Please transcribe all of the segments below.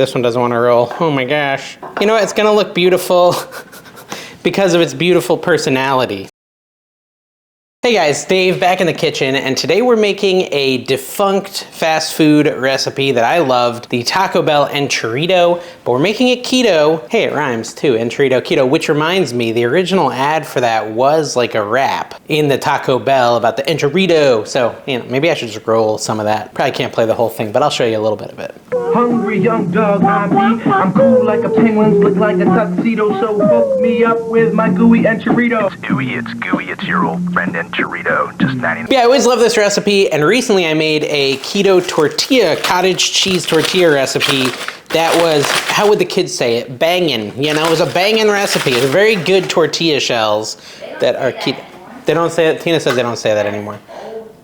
This one doesn't want to roll. Oh my gosh. You know what? It's gonna look beautiful because of its beautiful personality. Hey guys, Dave back in the kitchen, and today we're making a defunct fast food recipe that I loved, the Taco Bell Enchirito, but we're making it keto. Hey, it rhymes too, Enchirito, keto, which reminds me, the original ad for that was like a rap in the Taco Bell about the Enchirito. So, you know, maybe I should just roll some of that. Probably can't play the whole thing, but I'll show you a little bit of it. Hungry young dog, I'm cool like a penguin, look like a tuxedo, so hook me up with my gooey Enchirito. It's ooey, it's gooey, it's your old friend Enchirito, just 99. Yeah, I always love this recipe, and recently I made a keto tortilla, cottage cheese tortilla recipe that was, how would the kids say it, banging. You know, it was a banging recipe. It's very good tortilla shells that are keto. They don't say it, Tina says they don't say that anymore.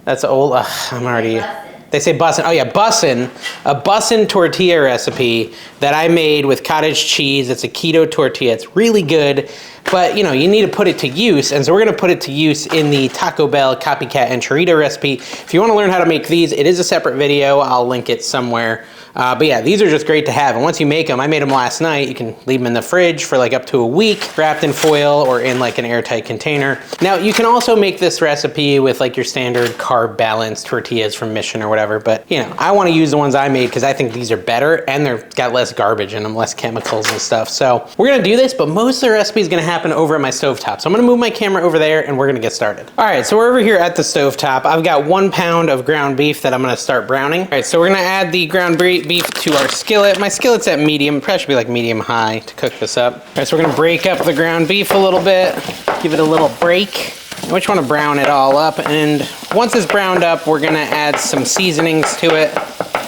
That's old, I'm already... They say bussin'. Oh yeah, bussin'. A bussin' tortilla recipe that I made with cottage cheese. It's a keto tortilla. It's really good, but you know, you need to put it to use. And so we're gonna put it to use in the Taco Bell Copycat Enchirito recipe. If you wanna learn how to make these, it is a separate video. I'll link it somewhere. But yeah, these are just great to have. And once you make them, I made them last night, you can leave them in the fridge for like up to a week, wrapped in foil or in like an airtight container. Now, you can also make this recipe with like your standard carb balanced tortillas from Mission or whatever, but you know, I wanna use the ones I made because I think these are better and they've got less garbage in them, less chemicals and stuff. So we're gonna do this, but most of the recipe is gonna happen over at my stovetop. So I'm gonna move my camera over there and we're gonna get started. All right, so we're over here at the stovetop. I've got 1 pound of ground beef that I'm gonna start browning. All right, so we're gonna add the ground beef to our skillet. My skillet's at medium, probably should be like medium high to cook this up. All right, so we're gonna break up the ground beef a little bit, give it a little break. We just wanna brown it all up, and once it's browned up, we're gonna add some seasonings to it.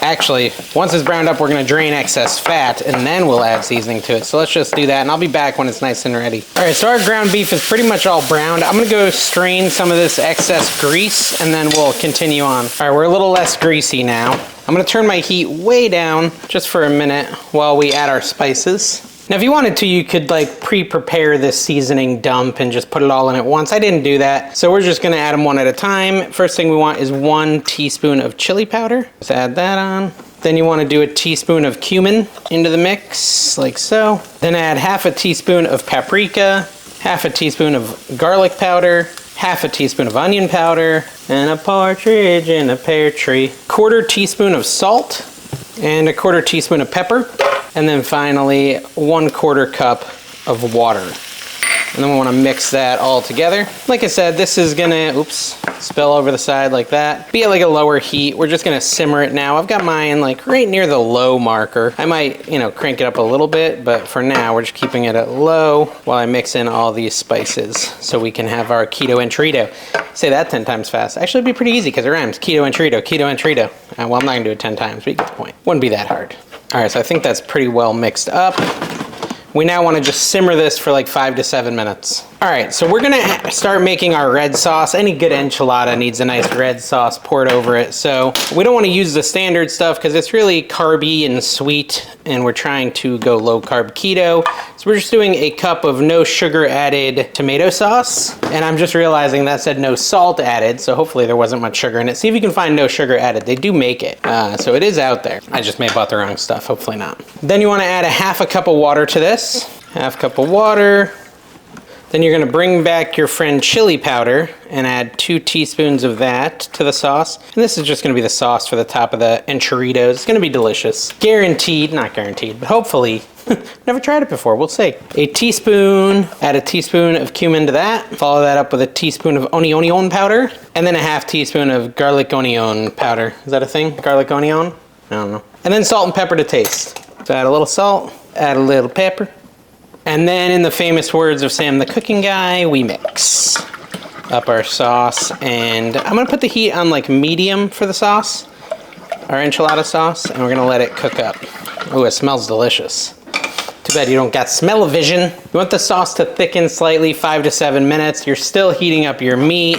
Actually, once it's browned up, we're gonna drain excess fat, and then we'll add seasoning to it. So let's just do that, and I'll be back when it's nice and ready. All right, so our ground beef is pretty much all browned. I'm gonna go strain some of this excess grease, and then we'll continue on. All right, we're a little less greasy now. I'm gonna turn my heat way down just for a minute while we add our spices. Now, if you wanted to, you could like pre-prepare this seasoning dump and just put it all in at once. I didn't do that, so we're just gonna add them one at a time. First thing we want is 1 teaspoon of chili powder. Let's add that on. Then you wanna do a teaspoon of cumin into the mix, like so. Then add 1/2 teaspoon of paprika, 1/2 teaspoon of garlic powder, 1/2 teaspoon of onion powder, and a partridge in a pear tree. 1/4 teaspoon of salt, and 1/4 teaspoon of pepper. And then finally, 1/4 cup of water. And then we wanna mix that all together. Like I said, this is gonna, oops, spill over the side like that. Be at like a lower heat. We're just gonna simmer it now. I've got mine like right near the low marker. I might, you know, crank it up a little bit, but for now, we're just keeping it at low while I mix in all these spices so we can have our keto enchirito. Say that 10 times fast. Actually, it'd be pretty easy because it rhymes. Keto enchirito, keto enchirito. Well, I'm not gonna do it 10 times, but you get the point. Wouldn't be that hard. All right, so I think that's pretty well mixed up. We now want to just simmer this for like 5 to 7 minutes. All right, so we're gonna start making our red sauce. Any good enchilada needs a nice red sauce poured over it. So we don't want to use the standard stuff because it's really carby and sweet, and we're trying to go low carb keto. So we're just doing a cup of no sugar added tomato sauce. And I'm just realizing that said no salt added, so hopefully there wasn't much sugar in it. See if you can find no sugar added. They do make it, so it is out there. I just may have bought the wrong stuff, hopefully not. Then you want to add 1/2 cup of water to this. 1/2 cup of water. Then you're gonna bring back your friend chili powder and add 2 teaspoons of that to the sauce. And this is just gonna be the sauce for the top of the enchiritos. It's gonna be delicious. Guaranteed, not guaranteed, but hopefully. Never tried it before, we'll see. A teaspoon, add a teaspoon of cumin to that. Follow that up with a teaspoon of onion powder. And then 1/2 teaspoon of garlic onion powder. Is that a thing? Garlic onion? I don't know. And then salt and pepper to taste. So add a little salt, add a little pepper. And then in the famous words of Sam the cooking guy, we mix up our sauce. And I'm gonna put the heat on like medium for the sauce, our enchilada sauce, and we're gonna let it cook up. Oh, it smells delicious. Too bad you don't got smell-o-vision. You want the sauce to thicken slightly, 5 to 7 minutes. You're still heating up your meat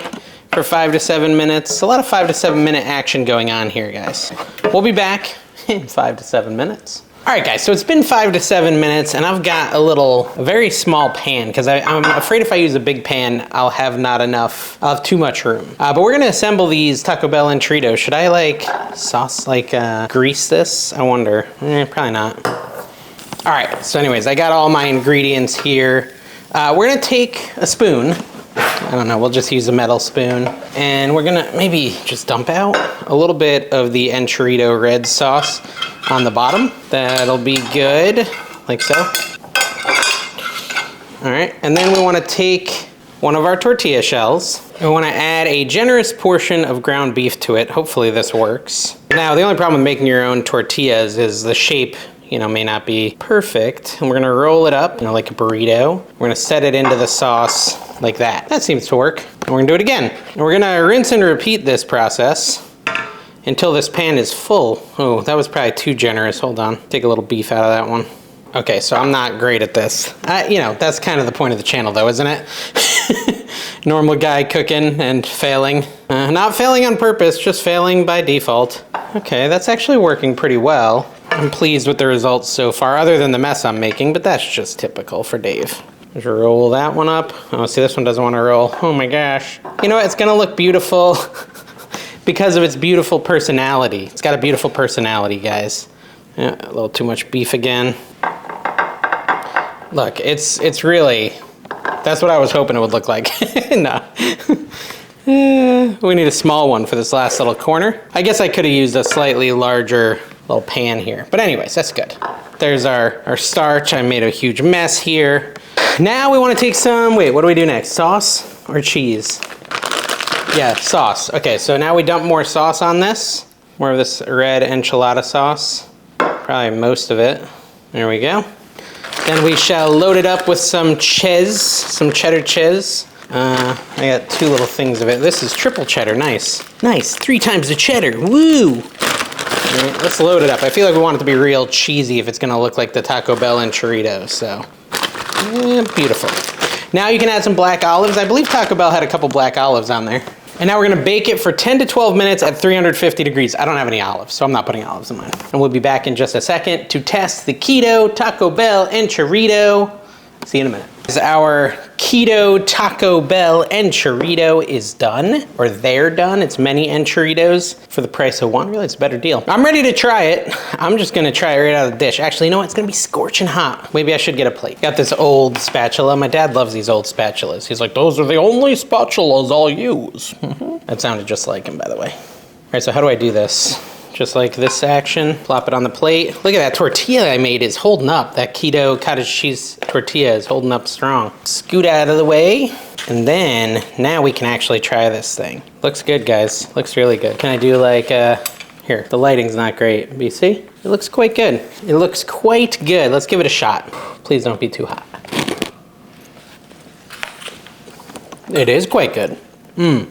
for 5 to 7 minutes. A lot of 5 to 7 minute action going on here, guys. We'll be back in 5 to 7 minutes. All right, guys, so it's been 5 to 7 minutes, and I've got a very small pan, because I'm afraid if I use a big pan, I'll have too much room. But we're gonna assemble these Taco Bell Enchiritos. Should I grease this? I wonder. Probably not. All right, so anyways, I got all my ingredients here. We're gonna take a spoon. I don't know, we'll just use a metal spoon. And we're gonna maybe just dump out a little bit of the Enchirito red sauce on the bottom. That'll be good, like so. All right, and then we wanna take one of our tortilla shells. We wanna add a generous portion of ground beef to it. Hopefully this works. Now, the only problem with making your own tortillas is the shape may not be perfect. And we're gonna roll it up, like a burrito. We're gonna set it into the sauce like that. That seems to work. And we're gonna do it again. And we're gonna rinse and repeat this process until this pan is full. Oh, that was probably too generous. Hold on, take a little beef out of that one. Okay, so I'm not great at this. That's kind of the point of the channel though, isn't it? Normal guy cooking and failing. Not failing on purpose, just failing by default. Okay, that's actually working pretty well. I'm pleased with the results so far, other than the mess I'm making, but that's just typical for Dave. Just roll that one up. Oh, see, this one doesn't want to roll. Oh my gosh. You know what? It's gonna look beautiful because of its beautiful personality. It's got a beautiful personality, guys. Yeah, a little too much beef again. Look, it's really, that's what I was hoping it would look like. No. We need a small one for this last little corner. I guess I could have used a slightly larger little pan here. But anyways, that's good. There's our starch. I made a huge mess here. Now we want to take some, wait, what do we do next? Sauce or cheese? Yeah, sauce. Okay, so now we dump more sauce on this. More of this red enchilada sauce. Probably most of it. There we go. Then we shall load it up with some cheddar cheese. I got 2 little things of it. This is triple cheddar, nice. Nice, 3 times the cheddar, woo! All right, let's load it up. I feel like we want it to be real cheesy if it's gonna look like the Taco Bell Enchirito, so. Beautiful. Now you can add some black olives. I believe Taco Bell had a couple black olives on there. And now we're gonna bake it for 10 to 12 minutes at 350 degrees. I don't have any olives, so I'm not putting olives in mine. And we'll be back in just a second to test the Keto Taco Bell Enchirito. See you in a minute. Our Keto Taco Bell Enchirito is done, or they're done. It's many Enchiritos for the price of one. Really, it's a better deal. I'm ready to try it. I'm just gonna try it right out of the dish. Actually, you know what? It's gonna be scorching hot. Maybe I should get a plate. Got this old spatula. My dad loves these old spatulas. He's like, those are the only spatulas I'll use. That sounded just like him, by the way. All right, so how do I do this? Just like this action, plop it on the plate. Look at that tortilla I made is holding up. That keto cottage cheese tortilla is holding up strong. Scoot out of the way. And then, now we can actually try this thing. Looks good, guys. Looks really good. Can I do like, here, the lighting's not great, but you see? It looks quite good. It looks quite good. Let's give it a shot. Please don't be too hot. It is quite good. It's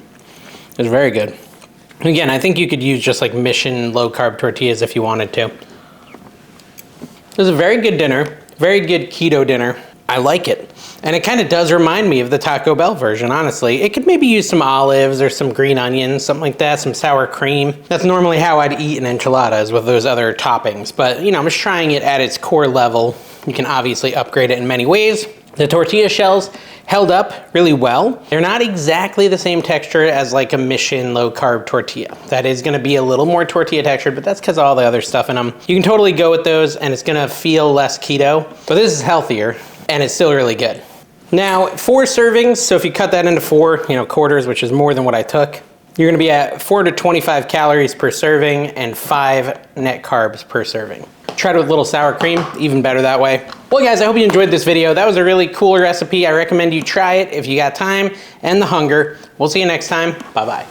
very good. Again, I think you could use just like Mission low-carb tortillas if you wanted to. This is a very good dinner, very good keto dinner. I like it. And it kind of does remind me of the Taco Bell version, honestly. It could maybe use some olives or some green onions, something like that, some sour cream. That's normally how I'd eat an enchilada, is with those other toppings. But, I'm just trying it at its core level. You can obviously upgrade it in many ways. The tortilla shells held up really well. They're not exactly the same texture as like a Mission low-carb tortilla. That is gonna be a little more tortilla textured, but that's because of all the other stuff in them. You can totally go with those and it's gonna feel less keto, but this is healthier and it's still really good. Now, 4 servings, so if you cut that into 4, quarters, which is more than what I took, you're gonna be at 4 to 25 calories per serving and 5 net carbs per serving. Tried it with a little sour cream, even better that way. Well guys, I hope you enjoyed this video. That was a really cool recipe. I recommend you try it if you got time and the hunger. We'll see you next time. Bye-bye.